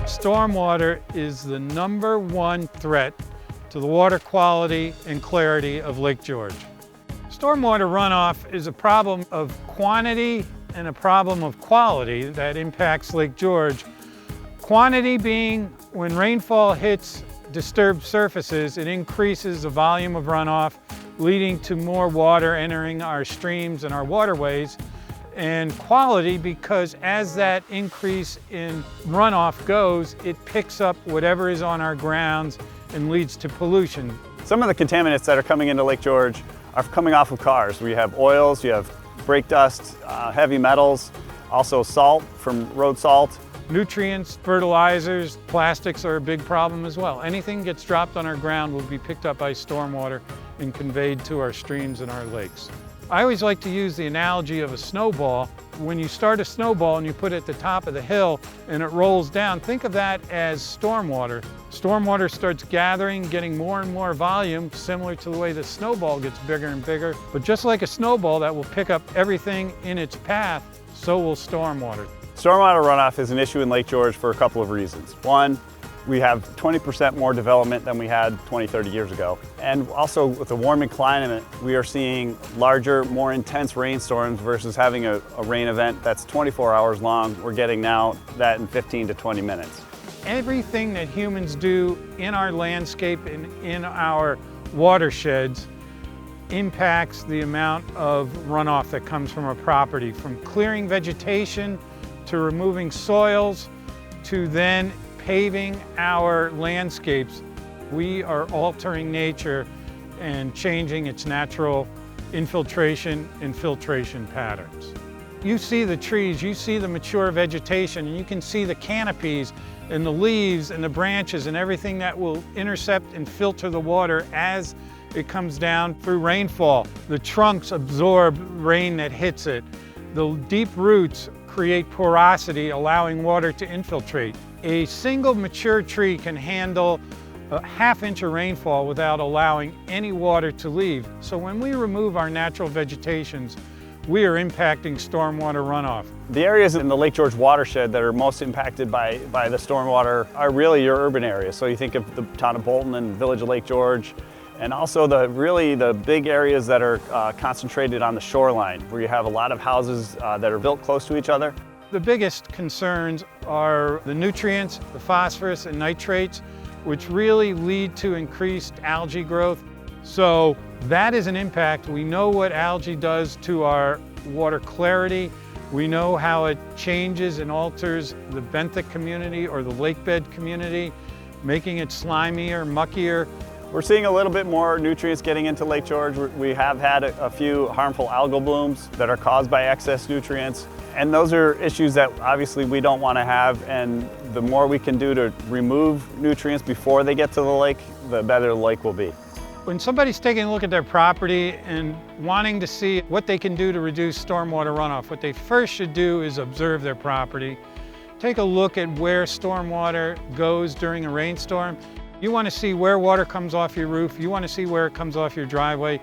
Stormwater is the #1 threat to the water quality and clarity of Lake George. Stormwater runoff is a problem of quantity and a problem of quality that impacts Lake George. Quantity being when rainfall hits disturbed surfaces, it increases the volume of runoff, leading to more water entering our streams and our waterways. And quality because as that increase in runoff goes, it picks up whatever is on our grounds and leads to pollution. Some of the contaminants that are coming into Lake George are coming off of cars. We have oils, you have brake dust, heavy metals, also salt from road salt. Nutrients, fertilizers, plastics are a big problem as well. Anything gets dropped on our ground will be picked up by stormwater and conveyed to our streams and our lakes. I always like to use the analogy of a snowball. When you start a snowball and you put it at the top of the hill and it rolls down, think of that as stormwater. Stormwater starts gathering, getting more and more volume, similar to the way the snowball gets bigger and bigger. But just like a snowball that will pick up everything in its path, so will stormwater. Stormwater runoff is an issue in Lake George for a couple of reasons. One, we have 20% more development than we had 20, 30 years ago. And also with the warming climate, we are seeing larger, more intense rainstorms versus having a rain event that's 24 hours long. We're getting now that in 15 to 20 minutes. Everything that humans do in our landscape and in our watersheds impacts the amount of runoff that comes from a property, from clearing vegetation to removing soils to then paving our landscapes. We are altering nature and changing its natural infiltration and filtration patterns. You see the trees, you see the mature vegetation, and you can see the canopies and the leaves and the branches and everything that will intercept and filter the water as it comes down through rainfall. The trunks absorb rain that hits it. The deep roots create porosity, allowing water to infiltrate. A single mature tree can handle a ½ inch of rainfall without allowing any water to leave. So when we remove our natural vegetations, we are impacting stormwater runoff. The areas in the Lake George watershed that are most impacted by the stormwater are really your urban areas. So you think of the town of Bolton and village of Lake George, and also the big areas that are concentrated on the shoreline, where you have a lot of houses that are built close to each other. The biggest concerns are the nutrients, the phosphorus and nitrates, which really lead to increased algae growth. So that is an impact. We know what algae does to our water clarity. We know how it changes and alters the benthic community or the lake bed community, making it slimier, muckier. We're seeing a little bit more nutrients getting into Lake George. We have had a few harmful algal blooms that are caused by excess nutrients. And those are issues that obviously we don't want to have, and the more we can do to remove nutrients before they get to the lake, the better the lake will be. When somebody's taking a look at their property and wanting to see what they can do to reduce stormwater runoff, what they first should do is observe their property. Take a look at where stormwater goes during a rainstorm. You want to see where water comes off your roof. You want to see where it comes off your driveway.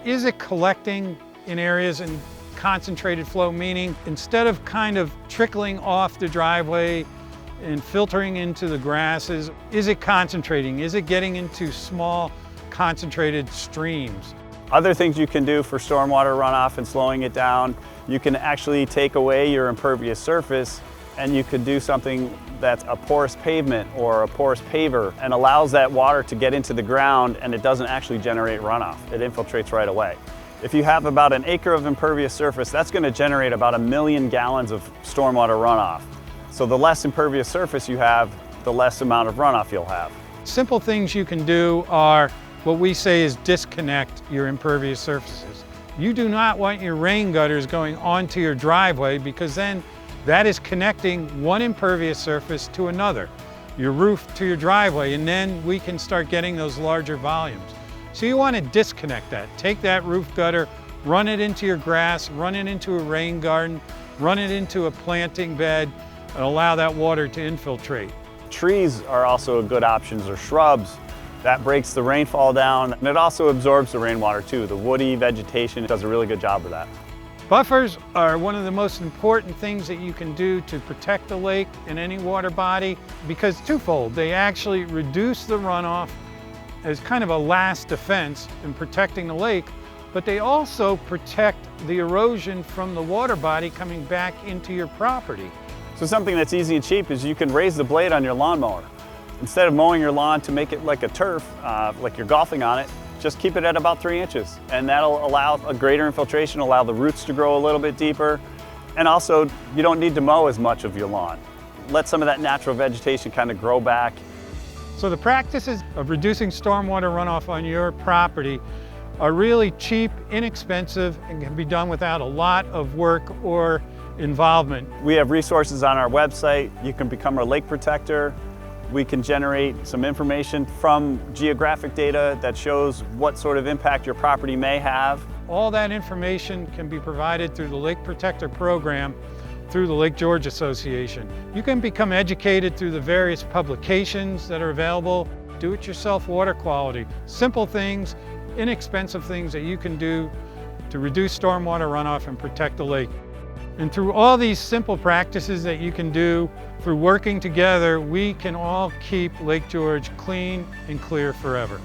Is it collecting in areas and concentrated flow, meaning instead of kind of trickling off the driveway and filtering into the grasses, is it concentrating? Is it getting into small concentrated streams? Other things you can do for stormwater runoff and slowing it down, you can actually take away your impervious surface, and you could do something that's a porous pavement or a porous paver and allows that water to get into the ground, and it doesn't actually generate runoff. It infiltrates right away. If you have about an acre of impervious surface, that's going to generate about 1 million gallons of stormwater runoff. So the less impervious surface you have, the less amount of runoff you'll have. Simple things you can do are what we say is disconnect your impervious surfaces. You do not want your rain gutters going onto your driveway, because then that is connecting one impervious surface to another, your roof to your driveway, and then we can start getting those larger volumes. So you want to disconnect that. Take that roof gutter, run it into your grass, run it into a rain garden, run it into a planting bed, and allow that water to infiltrate. Trees are also a good option, or shrubs. That breaks the rainfall down, and it also absorbs the rainwater too. The woody vegetation does a really good job of that. Buffers are one of the most important things that you can do to protect the lake and any water body, because twofold. They actually reduce the runoff as kind of a last defense in protecting the lake, but they also protect the erosion from the water body coming back into your property. So something that's easy and cheap is you can raise the blade on your lawnmower. Instead of mowing your lawn to make it like a turf, like you're golfing on it, just keep it at about 3 inches. And that'll allow a greater infiltration, allow the roots to grow a little bit deeper. And also, you don't need to mow as much of your lawn. Let some of that natural vegetation kind of grow back. So the practices of reducing stormwater runoff on your property are really cheap, inexpensive, and can be done without a lot of work or involvement. We have resources on our website. You can become a lake protector. We can generate some information from geographic data that shows what sort of impact your property may have. All that information can be provided through the Lake Protector program through the Lake George Association. You can become educated through the various publications that are available. Do-it-yourself water quality, simple things, inexpensive things that you can do to reduce stormwater runoff and protect the lake. And through all these simple practices that you can do, through working together, we can all keep Lake George clean and clear forever.